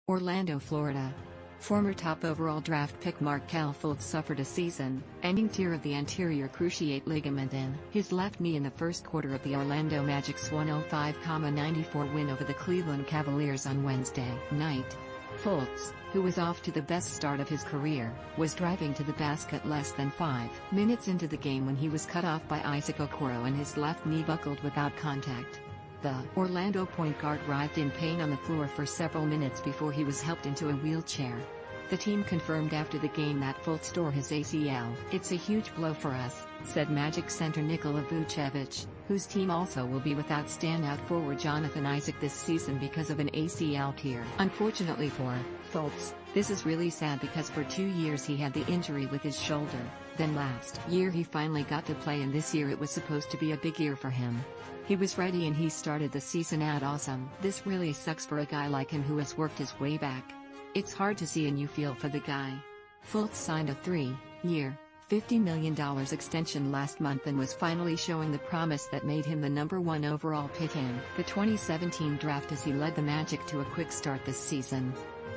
Orlando, Florida. Former top overall draft pick Markelle Fultz suffered a season-ending tear of the anterior cruciate ligament in his left knee in the first quarter of the Orlando Magic's 105-94 win over the Cleveland Cavaliers on Wednesday night. Fultz, who was off to the best start of his career, was driving to the basket less than 5 minutes into the game when he was cut off by Isaac Okoro and his left knee buckled without contact. The Orlando point guard writhed in pain on the floor for several minutes before he was helped into a wheelchair. The team confirmed after the game that Fultz tore his ACL. "It's a huge blow for us," said Magic center Nikola Vucevic, whose team also will be without standout forward Jonathan Isaac this season because of an ACL tear. "Unfortunately for Fultz, this is really sad because for 2 years he had the injury with his shoulder, then last year he finally got to play and this year it was supposed to be a big year for him. He was ready and he started the season out awesome. This really sucks for a guy like him who has worked his way back. It's hard to see and you feel for the guy." Fultz signed a 3-year, $50 million extension last month and was finally showing the promise that made him the #1 overall pick in the 2017 draft as he led the Magic to a quick start this season.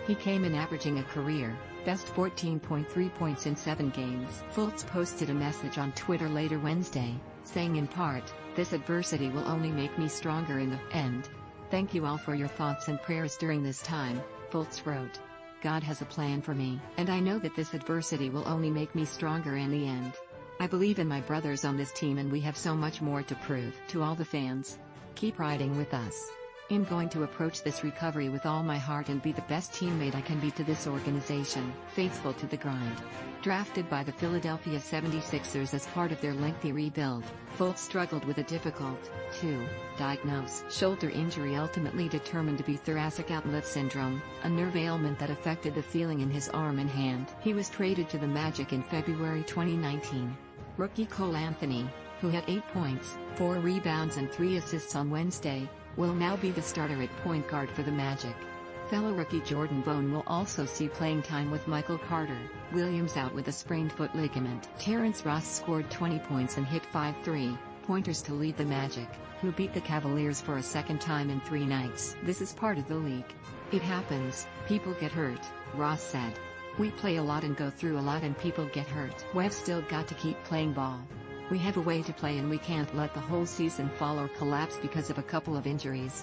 He came in averaging a career-best 14.3 points in 7 games. Fultz posted a message on Twitter later Wednesday, saying in part, "This adversity will only make me stronger in the end. Thank you all for your thoughts and prayers during this time," Fultz wrote. "God has a plan for me, and I know that this adversity will only make me stronger in the end. I believe in my brothers on this team and we have so much more to prove." To all the fans, keep riding with us. "I'm going to approach this recovery with all my heart and be the best teammate I can be to this organization, faithful to the grind." Drafted by the Philadelphia 76ers as part of their lengthy rebuild, Fultz struggled with a difficult-to-diagnose shoulder injury ultimately determined to be thoracic outlet syndrome, a nerve ailment that affected the feeling in his arm and hand. He was traded to the Magic in February 2019. Rookie Cole Anthony, who had 8 points, 4 rebounds and 3 assists on Wednesday, will now be the starter at point guard for the Magic. Fellow rookie Jordan Bone will also see playing time with Michael Carter Williams out with a sprained foot ligament. Terrence Ross scored 20 points and hit 5 3-pointers to lead the Magic, who beat the Cavaliers for a second time in 3 nights. "This is part of the league. It happens, people get hurt," Ross said. "We play a lot and go through a lot and people get hurt. We've still got to keep playing ball. We have a way to play and we can't let the whole season fall or collapse because of a couple of injuries."